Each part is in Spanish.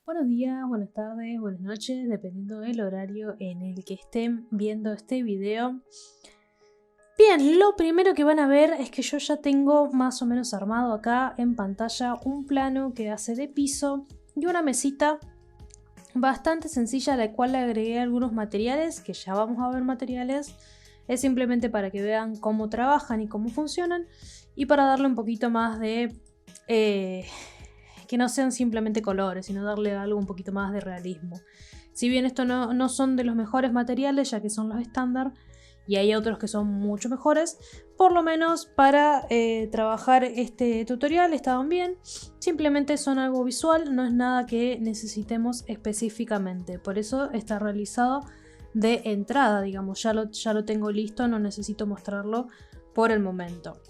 Buenos días, buenas tardes, buenas noches, dependiendo del horario en el que estén viendo este video. Bien, lo primero que van a ver es que yo ya tengo más o menos armado acá en pantalla un plano que hace de piso y una mesita bastante sencilla a la cual le agregué algunos materiales, que ya vamos a ver materiales. Es simplemente para que vean cómo trabajan y cómo funcionan y para darle un poquito más de... que no sean simplemente colores, sino darle algo un poquito más de realismo. Si bien esto no son de los mejores materiales, ya que son los estándar, y hay otros que son mucho mejores, por lo menos para trabajar este tutorial estaban bien. Simplemente son algo visual, no es nada que necesitemos específicamente. Por eso está realizado de entrada, digamos, ya lo tengo listo, no necesito mostrarlo por el momento.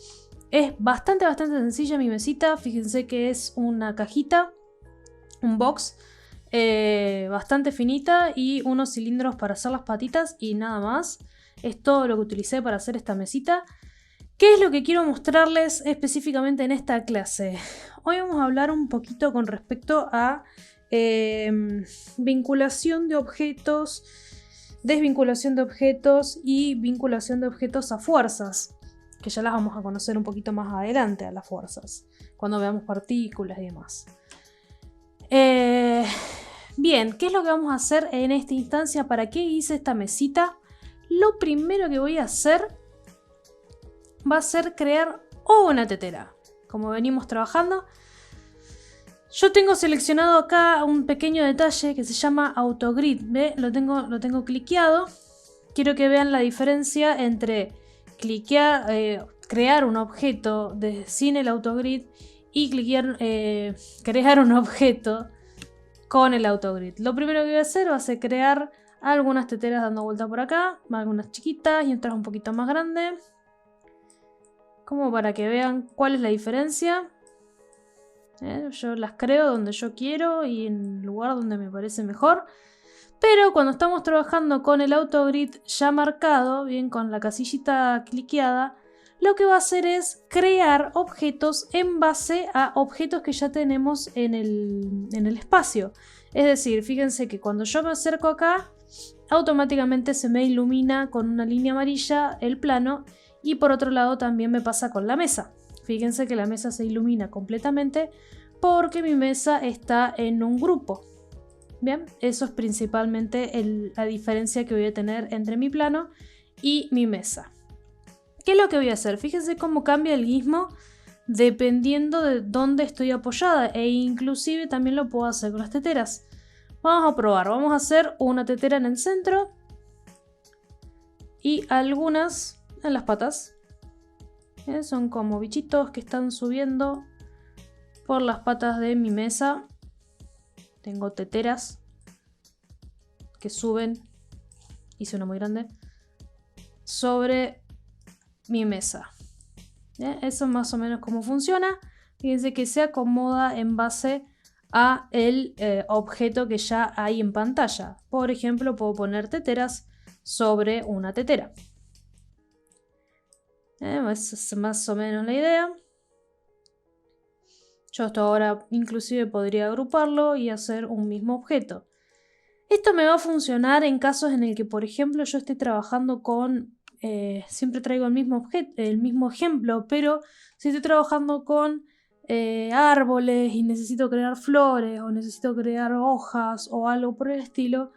Es bastante sencilla mi mesita. Fíjense que es una cajita, un box bastante finita y unos cilindros para hacer las patitas y nada más. Es todo lo que utilicé para hacer esta mesita. ¿Qué es lo que quiero mostrarles específicamente en esta clase? Hoy vamos a hablar un poquito con respecto a vinculación de objetos, desvinculación de objetos y vinculación de objetos a fuerzas, que ya las vamos a conocer un poquito más adelante a las fuerzas, cuando veamos partículas y demás. Bien, ¿qué es lo que vamos a hacer en esta instancia? ¿Para qué hice esta mesita? Lo primero que voy a hacer va a ser crear una tetera. Como venimos trabajando, yo tengo seleccionado acá un pequeño detalle que se llama autogrid. ¿Ve? Lo tengo cliqueado. Quiero que vean la diferencia entre crear un objeto sin el autogrid y crear un objeto con el autogrid. Lo primero que voy a hacer va a ser crear algunas teteras dando vuelta por acá, algunas chiquitas y otras un poquito más grandes, como para que vean cuál es la diferencia. Yo las creo donde yo quiero y en el lugar donde me parece mejor. Pero cuando estamos trabajando con el autogrid ya marcado, bien con la casillita cliqueada, lo que va a hacer es crear objetos en base a objetos que ya tenemos en el espacio. Es decir, fíjense que cuando yo me acerco acá, automáticamente se me ilumina con una línea amarilla el plano y por otro lado también me pasa con la mesa. Fíjense que la mesa se ilumina completamente porque mi mesa está en un grupo. Bien, eso es principalmente la diferencia que voy a tener entre mi plano y mi mesa. ¿Qué es lo que voy a hacer? Fíjense cómo cambia el gizmo dependiendo de dónde estoy apoyada e inclusive también lo puedo hacer con las teteras. Vamos a probar, vamos a hacer una tetera en el centro y algunas en las patas. Son como bichitos que están subiendo por las patas de mi mesa. Tengo teteras que suben, hice una muy grande, sobre mi mesa. Eso es más o menos cómo funciona. Fíjense que se acomoda en base a el objeto que ya hay en pantalla. Por ejemplo, puedo poner teteras sobre una tetera. Esa es más o menos la idea. Yo hasta ahora inclusive podría agruparlo y hacer un mismo objeto. Esto me va a funcionar en casos en el que, por ejemplo, yo esté trabajando con... siempre traigo el mismo ejemplo, pero si estoy trabajando con árboles y necesito crear flores o necesito crear hojas o algo por el estilo,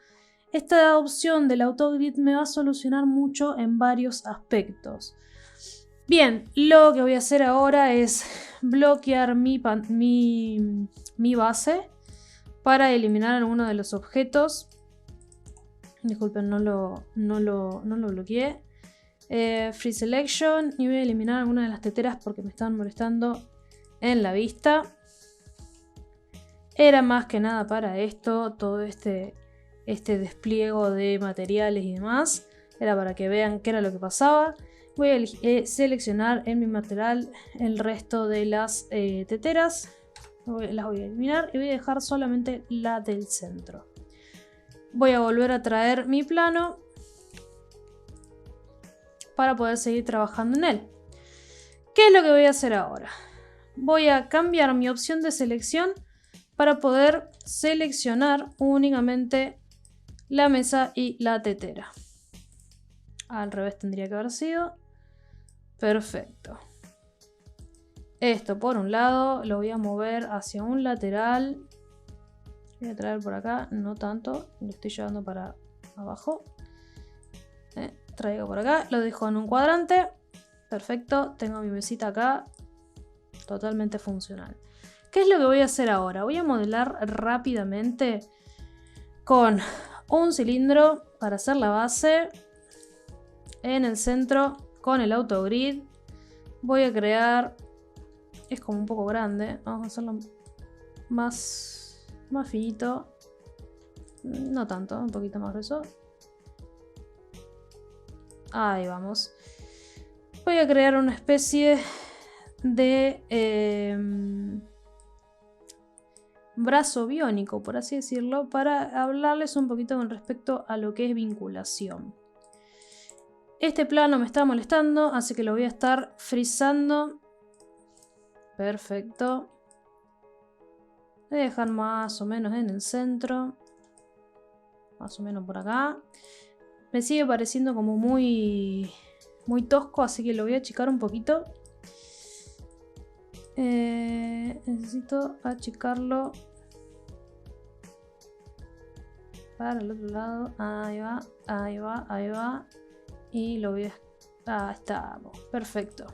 esta opción del autogrid me va a solucionar mucho en varios aspectos. Bien, lo que voy a hacer ahora es bloquear mi base para eliminar alguno de los objetos. Disculpen, no lo bloqueé. Free Selection. Y voy a eliminar algunas de las teteras porque me están molestando en la vista. Era más que nada para esto, todo este despliego de materiales y demás. Era para que vean qué era lo que pasaba. Voy a seleccionar en mi material el resto de las teteras. Las voy a eliminar y voy a dejar solamente la del centro. Voy a volver a traer mi plano para poder seguir trabajando en él. ¿Qué es lo que voy a hacer ahora? Voy a cambiar mi opción de selección para poder seleccionar únicamente la mesa y la tetera. Al revés tendría que haber sido. Perfecto. Esto por un lado lo voy a mover hacia un lateral. Voy a traer por acá, no tanto, lo estoy llevando para abajo. Traigo por acá, lo dejo en un cuadrante. Perfecto, tengo mi mesita acá, totalmente funcional. ¿Qué es lo que voy a hacer ahora? Voy a modelar rápidamente con un cilindro para hacer la base. En el centro, con el autogrid, voy a crear... Es como un poco grande, vamos a hacerlo más finito. No tanto, un poquito más grueso. Ahí vamos. Voy a crear una especie de brazo biónico, por así decirlo, para hablarles un poquito con respecto a lo que es vinculación. Este plano me está molestando, así que lo voy a estar frizando. Perfecto. Voy a dejar más o menos en el centro. Más o menos por acá. Me sigue pareciendo como muy tosco, así que lo voy a achicar un poquito. Necesito achicarlo para el otro lado. Ahí va, ahí va, ahí va. Y lo voy a... Ahí estamos. Perfecto.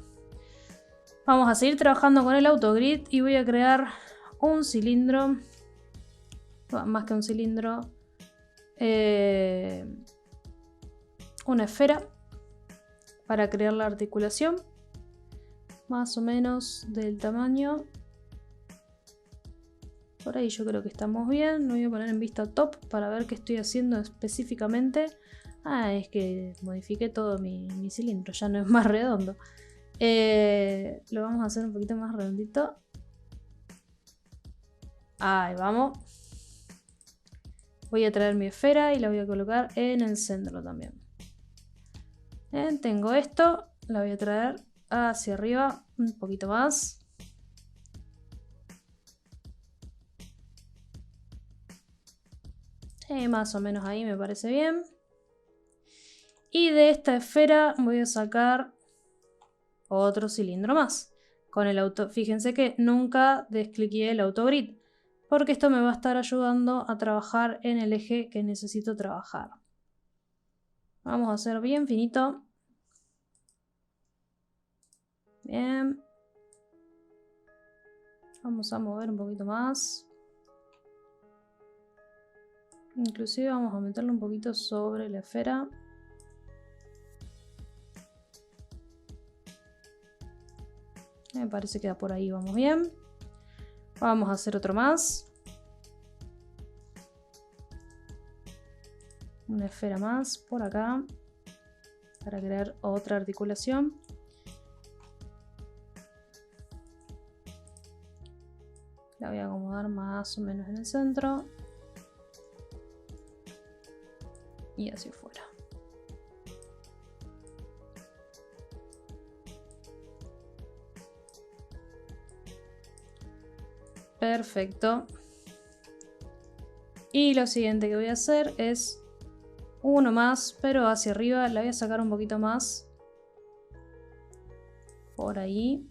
Vamos a seguir trabajando con el autogrid y voy a crear un cilindro. Más que un cilindro. Una esfera para crear la articulación. Más o menos del tamaño. Por ahí yo creo que estamos bien. Lo voy a poner en vista top para ver qué estoy haciendo específicamente. Ah, es que modifiqué todo mi cilindro, ya no es más redondo. Lo vamos a hacer un poquito más redondito. Ahí vamos. Voy a traer mi esfera y la voy a colocar en el centro también. Bien, tengo esto, la voy a traer hacia arriba un poquito más. Más o menos ahí me parece bien. Y de esta esfera voy a sacar otro cilindro más. Con el auto, fíjense que nunca descliqué el autogrid, porque esto me va a estar ayudando a trabajar en el eje que necesito trabajar. Vamos a hacer bien finito. Bien. Vamos a mover un poquito más. Inclusive vamos a meterlo un poquito sobre la esfera. Me parece que por ahí vamos bien. Vamos a hacer otro más. Una esfera más por acá. Para crear otra articulación. La voy a acomodar más o menos en el centro. Y hacia afuera. Perfecto. Y lo siguiente que voy a hacer es uno más, pero hacia arriba. La voy a sacar un poquito más. Por ahí.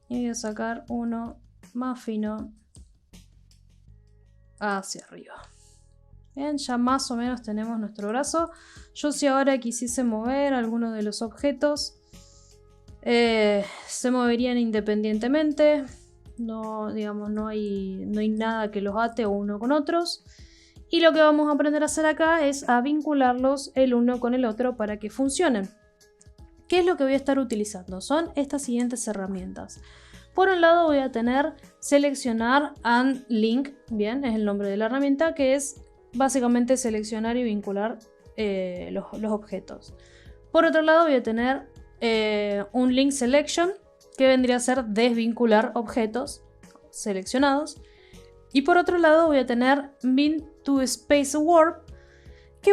Y voy a sacar uno más fino hacia arriba. Bien, ya más o menos tenemos nuestro brazo. Yo si ahora quisiese mover alguno de los objetos, se moverían independientemente. No, digamos, no hay nada que los ate uno con otros. Y lo que vamos a aprender a hacer acá es a vincularlos el uno con el otro para que funcionen. ¿Qué es lo que voy a estar utilizando? Son estas siguientes herramientas. Por un lado voy a tener seleccionar and link, bien, es el nombre de la herramienta, que es básicamente seleccionar y vincular los objetos. Por otro lado voy a tener un link selection, que vendría a ser desvincular objetos seleccionados. Y por otro lado voy a tener bin to space warp, que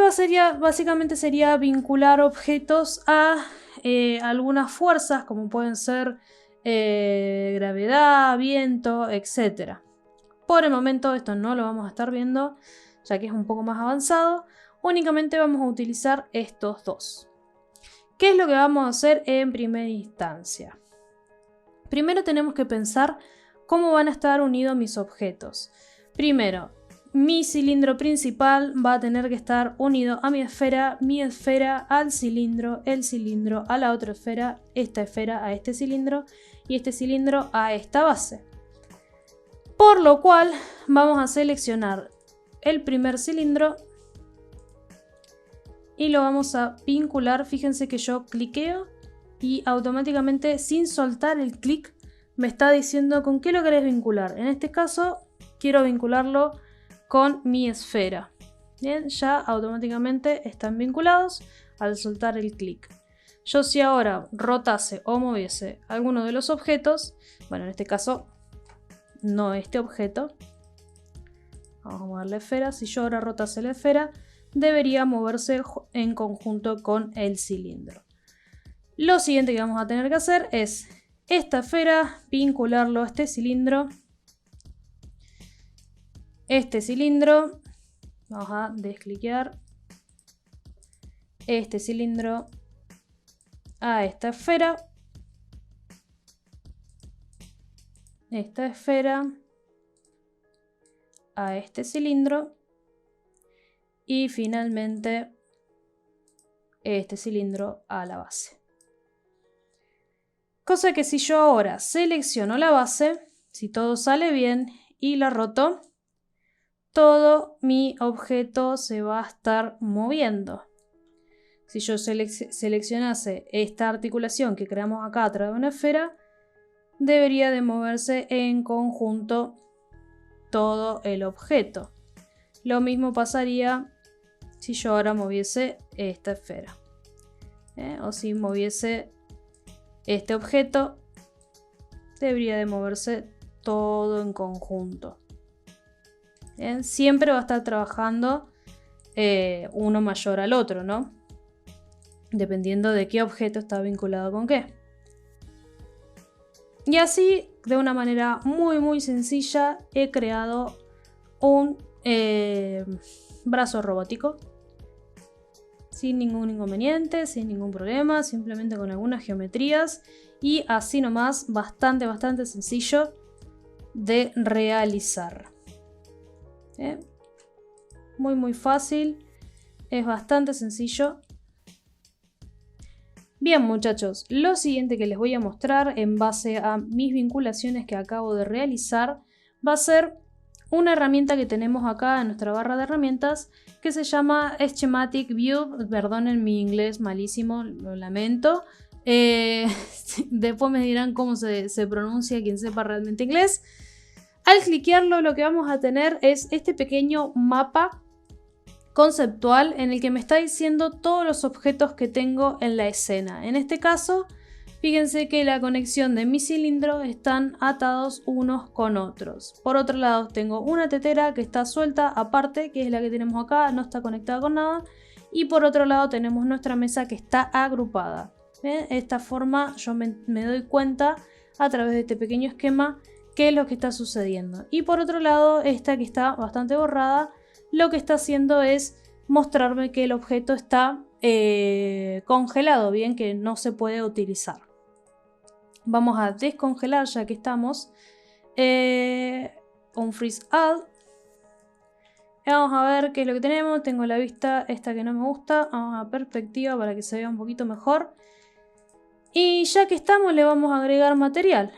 básicamente sería vincular objetos a algunas fuerzas, como pueden ser gravedad, viento, etc. Por el momento esto no lo vamos a estar viendo, ya que es un poco más avanzado. Únicamente vamos a utilizar estos dos. ¿Qué es lo que vamos a hacer en primera instancia? Primero tenemos que pensar cómo van a estar unidos mis objetos. Primero, mi cilindro principal va a tener que estar unido a mi esfera al cilindro, el cilindro a la otra esfera, esta esfera a este cilindro y este cilindro a esta base. Por lo cual vamos a seleccionar el primer cilindro y lo vamos a vincular. Fíjense que yo cliqueo y automáticamente, sin soltar el clic, me está diciendo con qué lo querés vincular. En este caso quiero vincularlo con mi esfera. Bien, ya automáticamente están vinculados al soltar el clic. Yo, si ahora rotase o moviese alguno de los objetos, bueno, en este caso no este objeto, vamos a mover la esfera. Si yo ahora rotase la esfera, debería moverse en conjunto con el cilindro. Lo siguiente que vamos a tener que hacer es esta esfera, vincularlo a este cilindro. Este cilindro, vamos a descliquear este cilindro a esta esfera. Esta esfera a este cilindro. Y finalmente este cilindro a la base. Cosa que si yo ahora selecciono la base, si todo sale bien y la roto, todo mi objeto se va a estar moviendo. Si yo seleccionase esta articulación que creamos acá a través de una esfera, debería de moverse en conjunto todo el objeto. Lo mismo pasaría si yo ahora moviese esta esfera. O si moviese este objeto, debería de moverse todo en conjunto. Bien, siempre va a estar trabajando uno mayor al otro, ¿no? Dependiendo de qué objeto está vinculado con qué. Y así, de una manera muy sencilla, he creado un brazo robótico. Sin ningún inconveniente, sin ningún problema, simplemente con algunas geometrías. Y así nomás, bastante sencillo de realizar. Muy fácil, es bastante sencillo. Bien, muchachos, lo siguiente que les voy a mostrar en base a mis vinculaciones que acabo de realizar va a ser una herramienta que tenemos acá en nuestra barra de herramientas que se llama Schematic View. Perdonen mi inglés malísimo, lo lamento. Después me dirán cómo se pronuncia quien sepa realmente inglés. Al cliquearlo, lo que vamos a tener es este pequeño mapa conceptual en el que me está diciendo todos los objetos que tengo en la escena. En este caso, fíjense que la conexión de mi cilindro están atados unos con otros. Por otro lado, tengo una tetera que está suelta aparte, que es la que tenemos acá, no está conectada con nada. Y por otro lado tenemos nuestra mesa que está agrupada. De esta forma yo me doy cuenta a través de este pequeño esquema qué es lo que está sucediendo. Y por otro lado, esta que está bastante borrada, lo que está haciendo es mostrarme que el objeto está congelado, bien, que no se puede utilizar. Vamos a descongelar ya que estamos. Un freeze all. Y vamos a ver qué es lo que tenemos. Tengo la vista esta que no me gusta. Vamos a perspectiva para que se vea un poquito mejor. Y ya que estamos, le vamos a agregar material.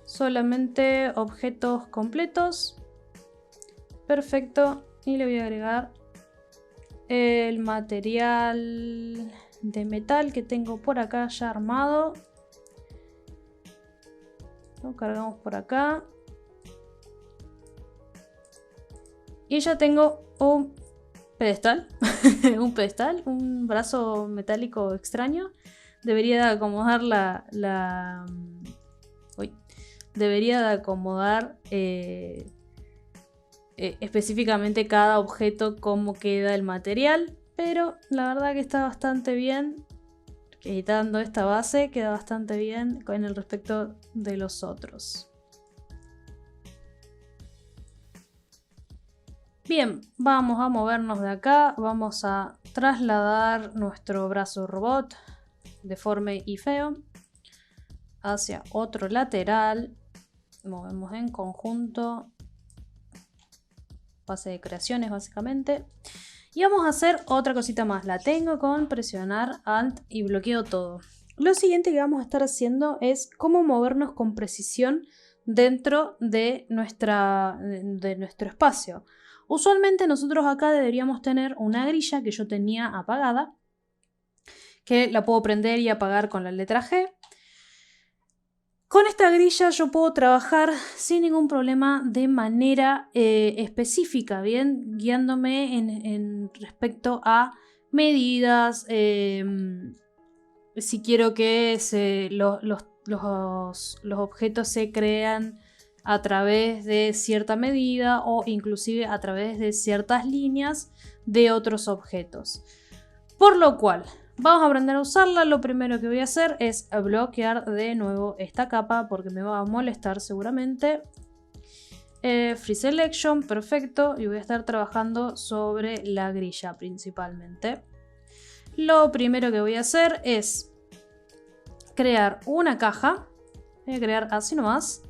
Solamente objetos completos. Perfecto. Y le voy a agregar el material de metal que tengo por acá ya armado. Lo cargamos por acá. Y ya tengo un pedestal. Un brazo metálico extraño. Debería de acomodar debería de acomodar específicamente cada objeto cómo queda el material. Pero la verdad que está bastante bien. Quitando esta base queda bastante bien con el respecto de los otros. Bien, vamos a movernos de acá, vamos a trasladar nuestro brazo robot deforme y feo hacia otro lateral. Movemos en conjunto, base de creaciones básicamente. Y vamos a hacer otra cosita más, la tengo con presionar Alt y bloqueo todo. Lo siguiente que vamos a estar haciendo es cómo movernos con precisión dentro de nuestro espacio. Usualmente nosotros acá deberíamos tener una grilla que yo tenía apagada, que la puedo prender y apagar con la letra G. Con esta grilla yo puedo trabajar sin ningún problema de manera específica, bien, guiándome en respecto a medidas, si quiero que los objetos se crean a través de cierta medida o inclusive a través de ciertas líneas de otros objetos. Por lo cual, vamos a aprender a usarla. Lo primero que voy a hacer es bloquear de nuevo esta capa porque me va a molestar seguramente. Free Selection, perfecto. Y voy a estar trabajando sobre la grilla principalmente. Lo primero que voy a hacer es crear una caja. Voy a crear así nomás,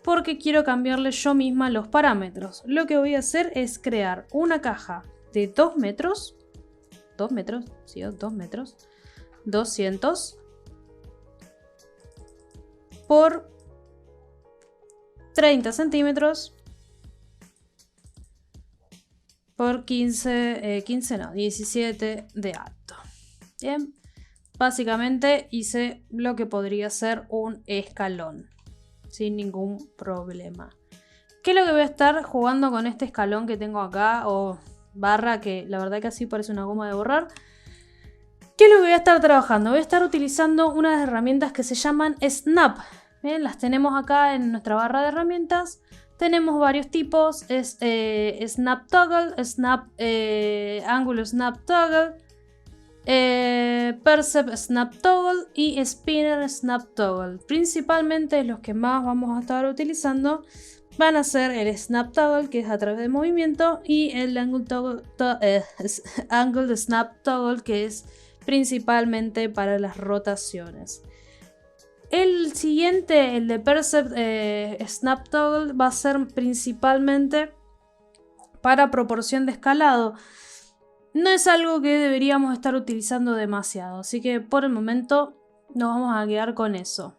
porque quiero cambiarle yo misma los parámetros. Lo que voy a hacer es crear una caja de 2 metros. 2 metros, sí, 2 metros. 200 por 30 centímetros por 17 de alto. Bien, básicamente hice lo que podría ser un escalón sin ningún problema. ¿Qué es lo que voy a estar jugando con este escalón que tengo acá? O barra, que la verdad que así parece una goma de borrar. ¿Qué es lo que voy a estar trabajando? Voy a estar utilizando unas herramientas que se llaman Snap. ¿Bien? Las tenemos acá en nuestra barra de herramientas. Tenemos varios tipos. Es Snap Toggle, Angular Snap Toggle, Percept Snap Toggle y Spinner Snap Toggle. Principalmente los que más vamos a estar utilizando van a ser el Snap Toggle, que es a través de movimiento, y el Angle Snap Toggle, que es principalmente para las rotaciones. El siguiente, el de Percept Snap Toggle, va a ser principalmente para proporción de escalado. No es algo que deberíamos estar utilizando demasiado, así que por el momento nos vamos a quedar con eso.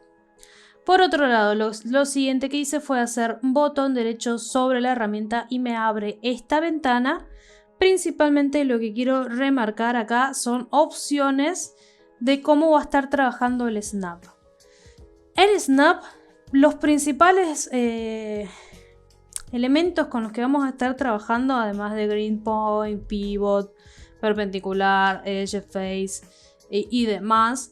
Por otro lado, lo siguiente que hice fue hacer un botón derecho sobre la herramienta y me abre esta ventana. Principalmente lo que quiero remarcar acá son opciones de cómo va a estar trabajando el Snap. El Snap, los principales elementos con los que vamos a estar trabajando, además de Green Point, Pivot, Perpendicular, Edge Face y demás,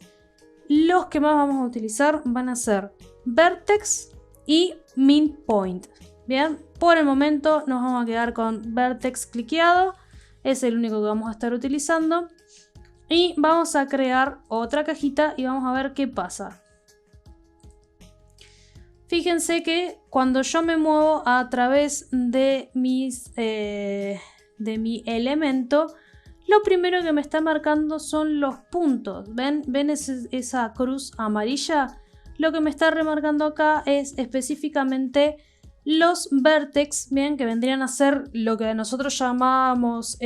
los que más vamos a utilizar van a ser Vertex y Min Point. Bien, por el momento nos vamos a quedar con Vertex cliqueado. Es el único que vamos a estar utilizando. Y vamos a crear otra cajita y vamos a ver qué pasa. Fíjense que cuando yo me muevo a través de mi elemento, lo primero que me está marcando son los puntos. ¿Ven esa cruz amarilla? Lo que me está remarcando acá es específicamente los vertex, bien, que vendrían a ser lo que nosotros llamamos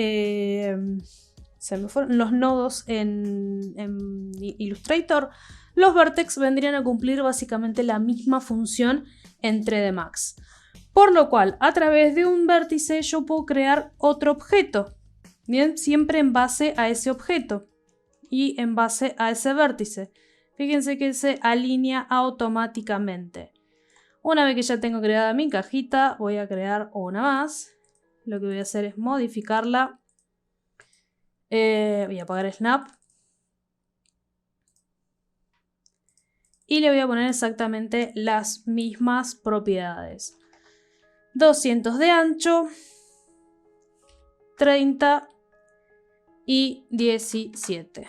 los nodos en Illustrator. Los vertex vendrían a cumplir básicamente la misma función en 3D Max. Por lo cual, a través de un vértice yo puedo crear otro objeto. Bien, siempre en base a ese objeto y en base a ese vértice. Fíjense que se alinea automáticamente. Una vez que ya tengo creada mi cajita, voy a crear una más. Lo que voy a hacer es modificarla. Voy a apagar Snap. Y le voy a poner exactamente las mismas propiedades. 200 de ancho, 30 y 17.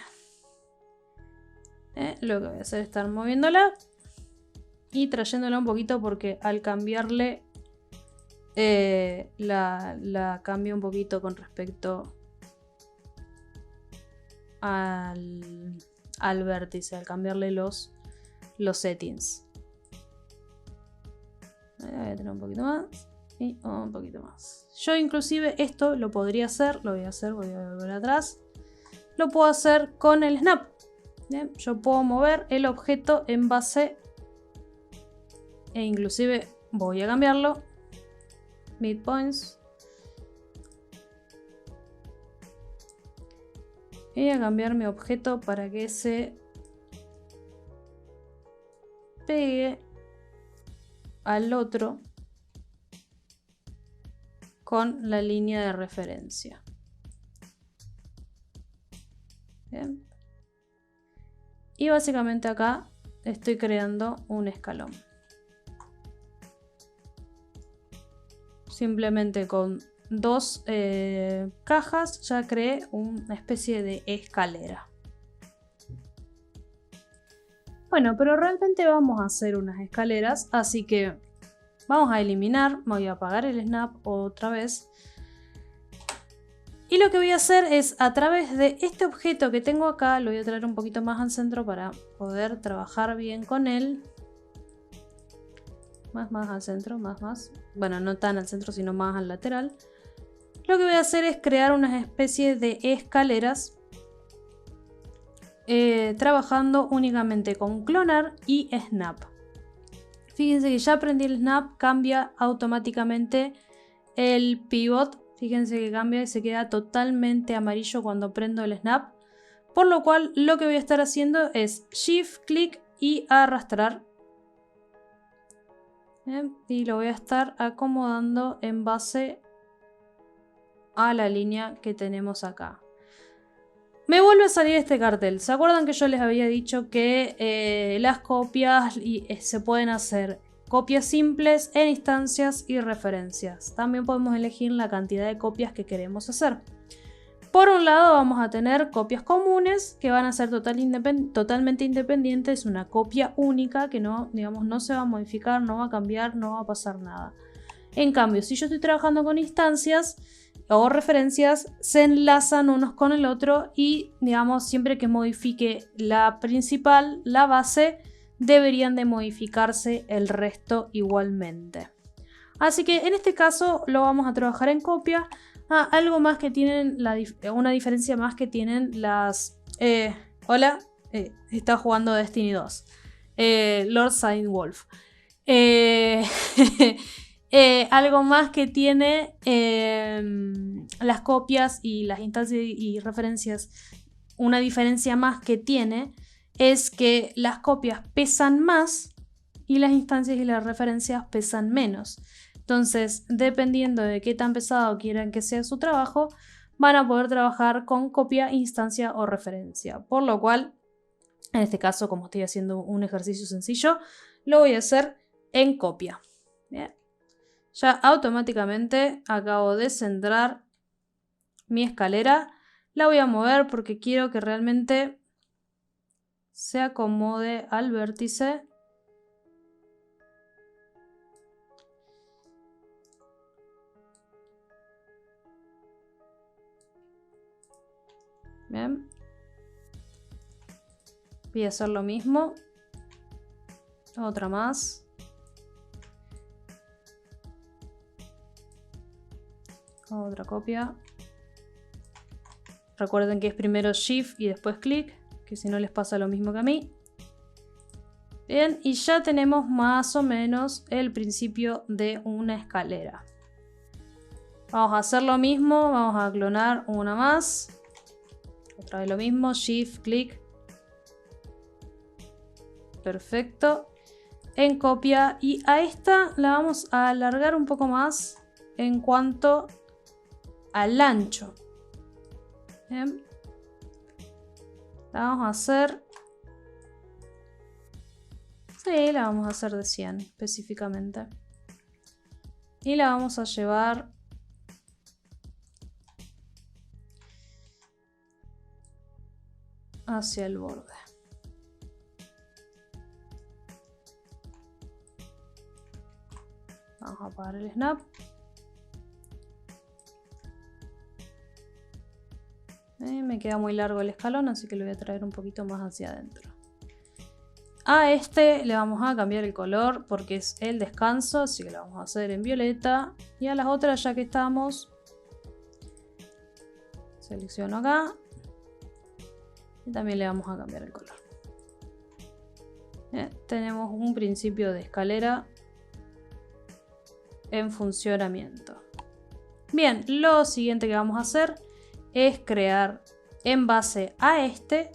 Lo que voy a hacer es estar moviéndola y trayéndola un poquito porque al cambiarle la cambio un poquito con respecto al vértice, al cambiarle los settings. Voy a tener un poquito más y un poquito más. Yo inclusive esto lo podría hacer, lo voy a hacer, voy a volver atrás. Lo puedo hacer con el snap. Bien, yo puedo mover el objeto en base e inclusive voy a cambiarlo. Midpoints. Voy a cambiar mi objeto para que se pegue al otro con la línea de referencia. Bien. Y básicamente acá estoy creando un escalón. Simplemente con dos cajas ya creé una especie de escalera. Bueno, pero realmente vamos a hacer unas escaleras, así que vamos a eliminar, voy a apagar el snap otra vez. Y lo que voy a hacer es, a través de este objeto que tengo acá, lo voy a traer un poquito más al centro para poder trabajar bien con él. Más al centro, más. Bueno, no tan al centro, sino más al lateral. Lo que voy a hacer es crear una especie de escaleras. Trabajando únicamente con clonar y snap. Fíjense que ya aprendí el snap, cambia automáticamente el pivot. Fíjense que cambia y se queda totalmente amarillo cuando prendo el snap. Por lo cual lo que voy a estar haciendo es shift, clic y arrastrar. Bien, y lo voy a estar acomodando en base a la línea que tenemos acá. Me vuelve a salir este cartel. ¿Se acuerdan que yo les había dicho que las copias se pueden hacer copias simples en instancias y referencias? También podemos elegir la cantidad de copias que queremos hacer. Por un lado vamos a tener copias comunes que van a ser totalmente independientes, una copia única que no, digamos, no se va a modificar, no va a cambiar, no va a pasar nada. En cambio, si yo estoy trabajando con instancias o referencias, se enlazan unos con el otro y, digamos, siempre que modifique la principal, la base, deberían de modificarse el resto igualmente. Así que en este caso lo vamos a trabajar en copia. Algo más que tienen, una diferencia más que tienen las... hola, está jugando Destiny 2. Lord Silentwolf. Algo más que tiene las copias y las instancias y referencias, una diferencia más que tiene es que las copias pesan más y las instancias y las referencias pesan menos. Entonces, dependiendo de qué tan pesado quieran que sea su trabajo, van a poder trabajar con copia, instancia o referencia. Por lo cual, en este caso, como estoy haciendo un ejercicio sencillo, lo voy a hacer en copia. Bien. Ya automáticamente acabo de centrar mi escalera. La voy a mover porque quiero que realmente se acomode al vértice. Bien. Voy a hacer lo mismo. Otra más. Otra copia. Recuerden que es primero Shift y después clic, que si no les pasa lo mismo que a mí. Bien, y ya tenemos más o menos el principio de una escalera. Vamos a hacer lo mismo, vamos a clonar una más. Otra vez lo mismo, Shift, clic. Perfecto. En copia, y a esta la vamos a alargar un poco más en cuanto al ancho. Bien. La vamos a hacer... Sí, la vamos a hacer de 100 específicamente. Y la vamos a llevar hacia el borde. Vamos a apagar el snap. Me queda muy largo el escalón, así que lo voy a traer un poquito más hacia adentro. A este le vamos a cambiar el color porque es el descanso, así que lo vamos a hacer en violeta. Y a las otras, ya que estamos, selecciono acá y también le vamos a cambiar el color. Tenemos un principio de escalera en funcionamiento. Bien, lo siguiente que vamos a hacer es crear en base a este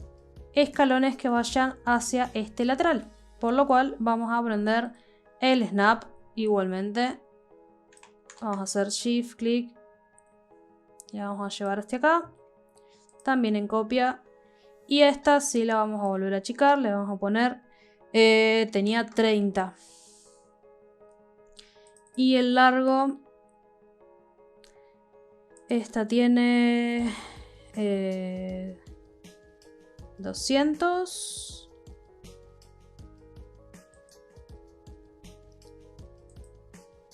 escalones que vayan hacia este lateral, por lo cual vamos a prender el snap igualmente. Vamos a hacer shift clic y la vamos a llevar hasta acá, también en copia, y esta sí la vamos a volver a achicar, le vamos a poner tenía 30 y el largo, esta tiene 200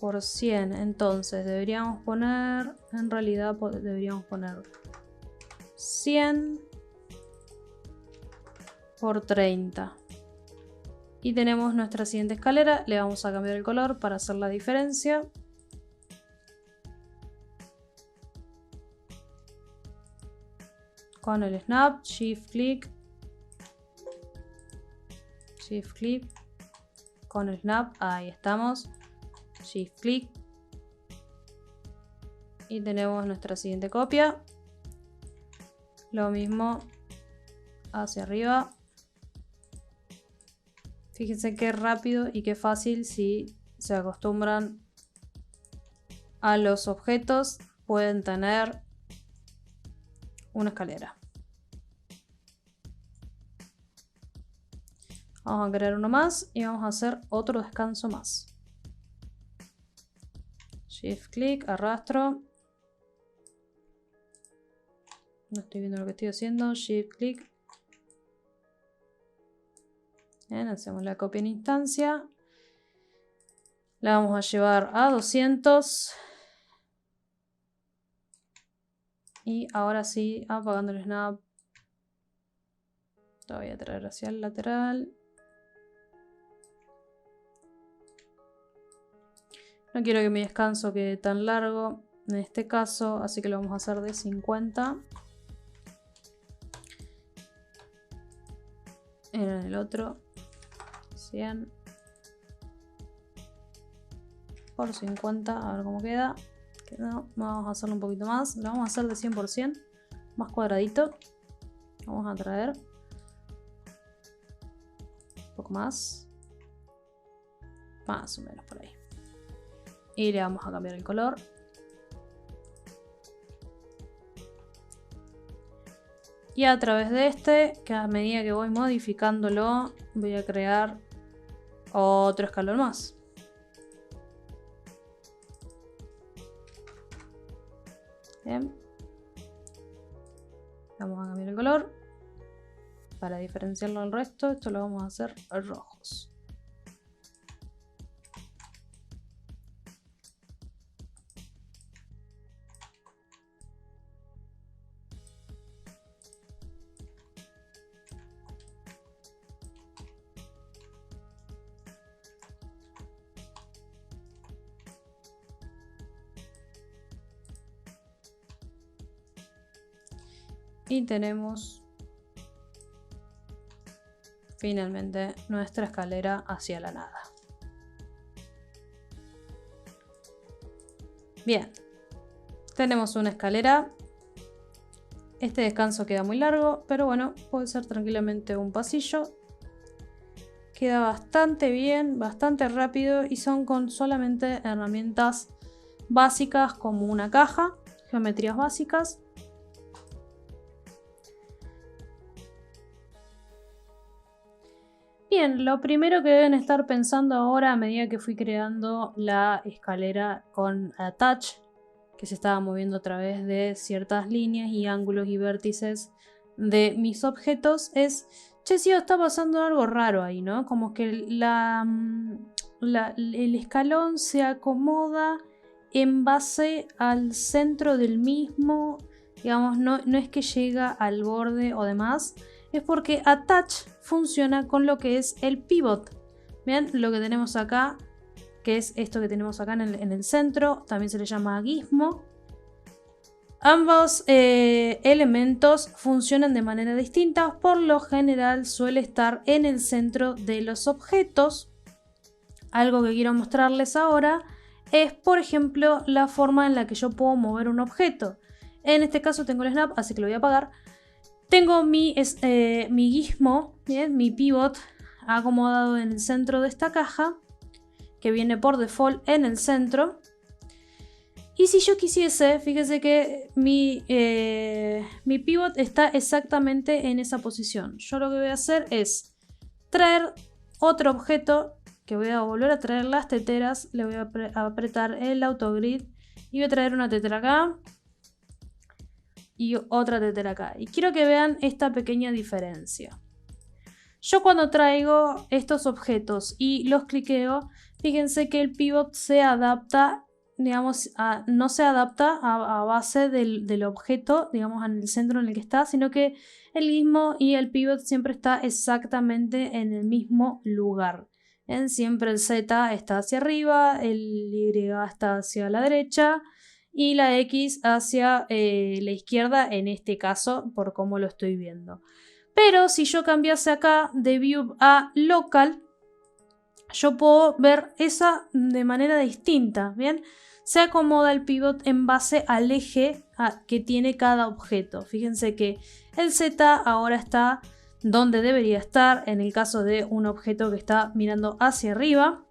por 100, entonces deberíamos poner, en realidad deberíamos poner 100 por 30 y tenemos nuestra siguiente escalera. Le vamos a cambiar el color para hacer la diferencia. Con el snap, shift clic, con el snap, ahí estamos, shift clic y tenemos nuestra siguiente copia. Lo mismo hacia arriba. Fíjense qué rápido y qué fácil. Si se acostumbran a los objetos, pueden tener una escalera. Vamos a crear uno más y vamos a hacer otro descanso más. Shift clic, arrastro. No estoy viendo lo que estoy haciendo. Shift clic. Bien, hacemos la copia en instancia. La vamos a llevar a 200. Y ahora sí, apagando el snap. Lo voy a traer hacia el lateral. No quiero que mi descanso quede tan largo en este caso, así que lo vamos a hacer de 50. En el otro 100 por 50, a ver cómo queda. No, vamos a hacerlo un poquito más. Lo vamos a hacer de 100%, más cuadradito. Vamos a traer un poco más o menos por ahí. Y le vamos a cambiar el color. Y a través de este, que a medida que voy modificándolo, voy a crear otro escalón más. Bien. Vamos a cambiar el color para diferenciarlo del resto. Esto lo vamos a hacer rojos. Y tenemos finalmente nuestra escalera hacia la nada. Bien, tenemos una escalera. Este descanso queda muy largo, pero bueno, puede ser tranquilamente un pasillo. Queda bastante bien, bastante rápido y son con solamente herramientas básicas como una caja, geometrías básicas. Bien, lo primero que deben estar pensando ahora a medida que fui creando la escalera con Attach, que se estaba moviendo a través de ciertas líneas y ángulos y vértices de mis objetos, es, che, sí, está pasando algo raro ahí, ¿no? Como que el escalón se acomoda en base al centro del mismo. Digamos, no es que llega al borde o demás. Es porque attach funciona con lo que es el pivot. Vean lo que tenemos acá, que es esto que tenemos acá en el centro. También se le llama gizmo. Ambos elementos funcionan de manera distinta. Por lo general suele estar en el centro de los objetos. Algo que quiero mostrarles ahora es, por ejemplo, la forma en la que yo puedo mover un objeto. En este caso tengo el snap, así que lo voy a apagar. Tengo mi gizmo, ¿bien? Mi pivot acomodado en el centro de esta caja, que viene por default en el centro. Y si yo quisiese, fíjese que mi pivot está exactamente en esa posición. Yo lo que voy a hacer es traer otro objeto, que voy a volver a traer las teteras, le voy a apretar el autogrid y voy a traer una tetera acá y otra tetera acá. Y quiero que vean esta pequeña diferencia. Yo cuando traigo estos objetos y los cliqueo, fíjense que el pivot se adapta, digamos, no se adapta a base del objeto, digamos, en el centro en el que está, sino que el gizmo y el pivot siempre está exactamente en el mismo lugar. Siempre el Z está hacia arriba, el Y está hacia la derecha y la X hacia la izquierda, en este caso, por cómo lo estoy viendo. Pero si yo cambiase acá de View a Local, yo puedo ver esa de manera distinta, ¿bien? Se acomoda el pivot en base al eje que tiene cada objeto. Fíjense que el Z ahora está donde debería estar, en el caso de un objeto que está mirando hacia arriba.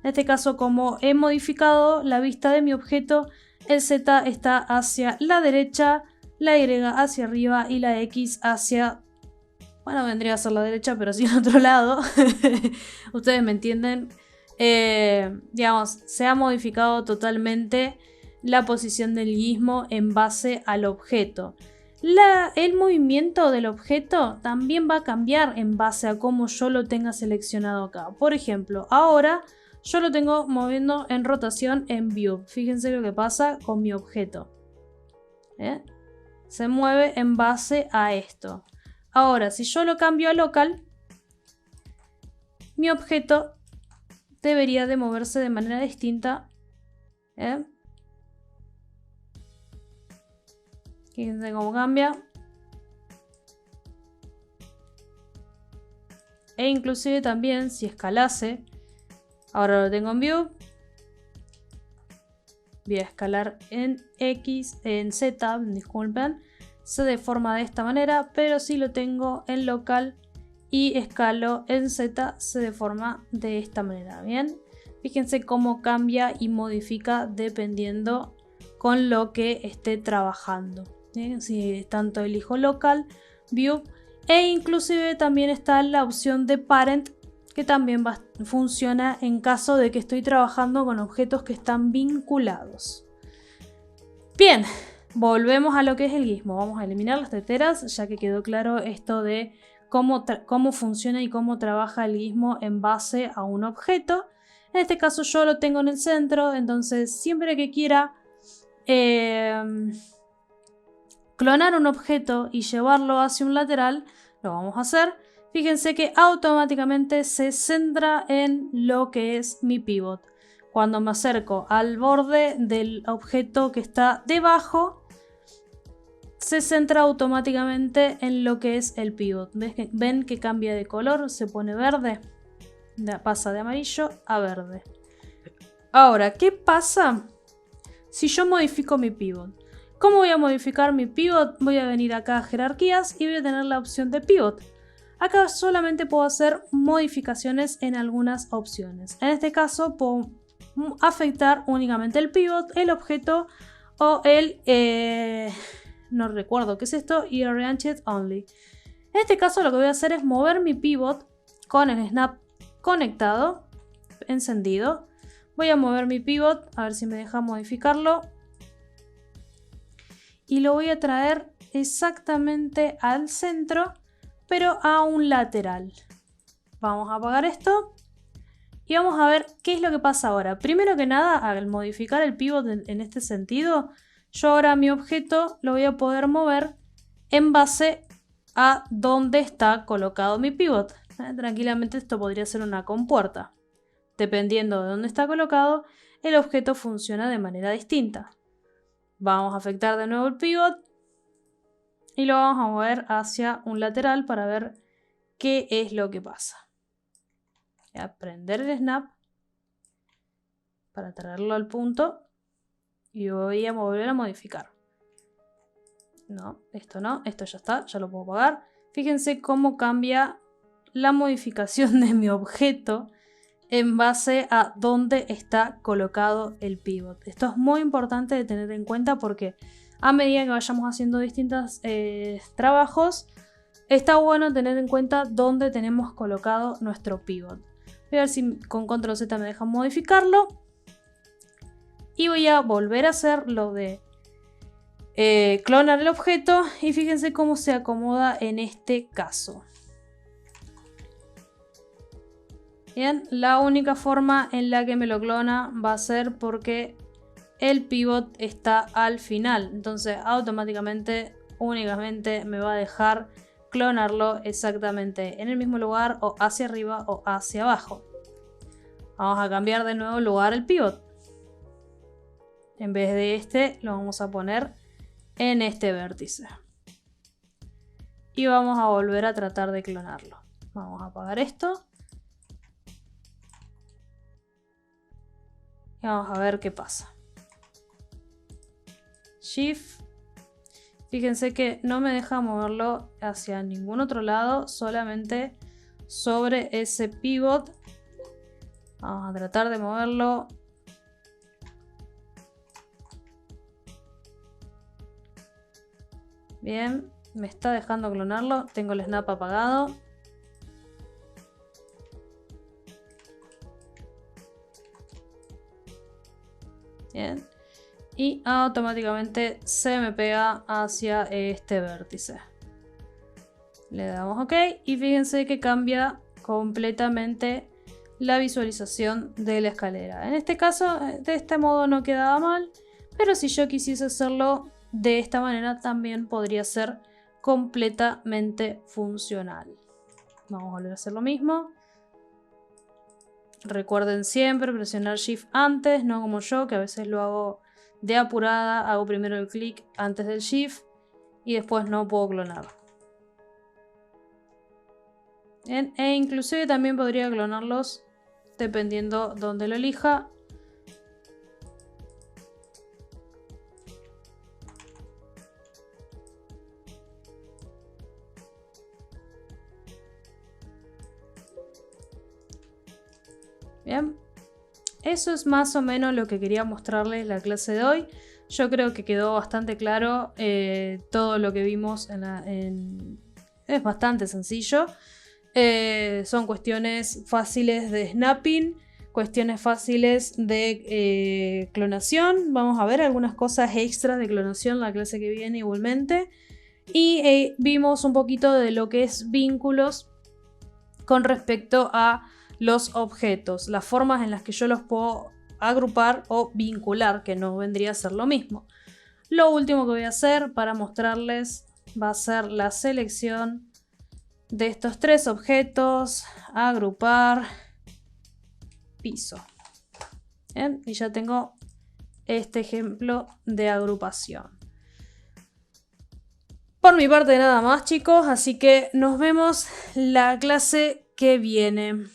En este caso, como he modificado la vista de mi objeto, el Z está hacia la derecha, la Y hacia arriba y la X hacia... Bueno, vendría a ser la derecha, pero sí al otro lado. Ustedes me entienden. Digamos, se ha modificado totalmente la posición del gizmo en base al objeto. El movimiento del objeto también va a cambiar en base a cómo yo lo tenga seleccionado acá. Por ejemplo, ahora yo lo tengo moviendo en rotación en View. Fíjense lo que pasa con mi objeto. Se mueve en base a esto. Ahora, si yo lo cambio a Local, mi objeto debería de moverse de manera distinta. Fíjense cómo cambia. E inclusive también si escalase, ahora lo tengo en View, voy a escalar en X, en Z, disculpen, se deforma de esta manera, pero si lo tengo en Local y escalo en Z, se deforma de esta manera, ¿bien? Fíjense cómo cambia y modifica dependiendo con lo que esté trabajando, ¿bien? Si tanto elijo Local, View, e inclusive también está la opción de Parent, que también funciona en caso de que estoy trabajando con objetos que están vinculados. Bien, volvemos a lo que es el gizmo. Vamos a eliminar las teteras, ya que quedó claro esto de cómo funciona y cómo trabaja el gizmo en base a un objeto. En este caso yo lo tengo en el centro, entonces siempre que quiera clonar un objeto y llevarlo hacia un lateral, lo vamos a hacer. Fíjense que automáticamente se centra en lo que es mi pivot. Cuando me acerco al borde del objeto que está debajo, se centra automáticamente en lo que es el pivot. ¿Ven que cambia de color? Se pone verde. Pasa de amarillo a verde. Ahora, ¿qué pasa si yo modifico mi pivot? ¿Cómo voy a modificar mi pivot? Voy a venir acá a jerarquías y voy a tener la opción de pivot. Acá solamente puedo hacer modificaciones en algunas opciones. En este caso puedo afectar únicamente el pivot, el objeto o el... no recuerdo qué es esto, y Oriented Only. En este caso lo que voy a hacer es mover mi pivot con el snap conectado, encendido. Voy a mover mi pivot, a ver si me deja modificarlo. Y lo voy a traer exactamente al centro, pero a un lateral. Vamos a apagar esto. Y vamos a ver qué es lo que pasa ahora. Primero que nada, al modificar el pivot en este sentido, yo ahora mi objeto lo voy a poder mover en base a dónde está colocado mi pivot. Tranquilamente esto podría ser una compuerta. Dependiendo de dónde está colocado, el objeto funciona de manera distinta. Vamos a afectar de nuevo el pivot y lo vamos a mover hacia un lateral para ver qué es lo que pasa. Voy a prender el snap para traerlo al punto y voy a volver a modificar. No, esto ya está, ya lo puedo apagar. Fíjense cómo cambia la modificación de mi objeto en base a dónde está colocado el pivot. Esto es muy importante de tener en cuenta porque a medida que vayamos haciendo distintos trabajos, está bueno tener en cuenta dónde tenemos colocado nuestro pivot. Voy a ver si con Control Z me deja modificarlo. Y voy a volver a hacer lo de clonar el objeto. Y fíjense cómo se acomoda en este caso. Bien, la única forma en la que me lo clona va a ser porque el pivot está al final. Entonces automáticamente, únicamente me va a dejar clonarlo exactamente en el mismo lugar o hacia arriba o hacia abajo. Vamos a cambiar de nuevo lugar el pivot. En vez de este lo vamos a poner en este vértice. Y vamos a volver a tratar de clonarlo. Vamos a apagar esto. Y vamos a ver qué pasa. Shift. Fíjense que no me deja moverlo hacia ningún otro lado, solamente sobre ese pivot. Vamos a tratar de moverlo. Bien, me está dejando clonarlo. Tengo el snap apagado. Bien. Y automáticamente se me pega hacia este vértice. Le damos OK y fíjense que cambia completamente la visualización de la escalera. En este caso, de este modo no quedaba mal, pero si yo quisiese hacerlo de esta manera también podría ser completamente funcional. Vamos a volver a hacer lo mismo. Recuerden siempre presionar Shift antes, no como yo, que a veces lo hago de apurada, hago primero el clic antes del Shift y después no puedo clonar. Bien, e inclusive también podría clonarlos dependiendo donde lo elija. Bien, eso es más o menos lo que quería mostrarles la clase de hoy. Yo creo que quedó bastante claro todo lo que vimos es bastante sencillo. Son cuestiones fáciles de snapping, cuestiones fáciles de clonación. Vamos a ver algunas cosas extras de clonación la clase que viene igualmente. Y vimos un poquito de lo que es vínculos con respecto a los objetos, las formas en las que yo los puedo agrupar o vincular, que no vendría a ser lo mismo. Lo último que voy a hacer para mostrarles va a ser la selección de estos tres objetos, agrupar, piso. Bien, y ya tengo este ejemplo de agrupación. Por mi parte nada más, chicos, así que nos vemos la clase que viene.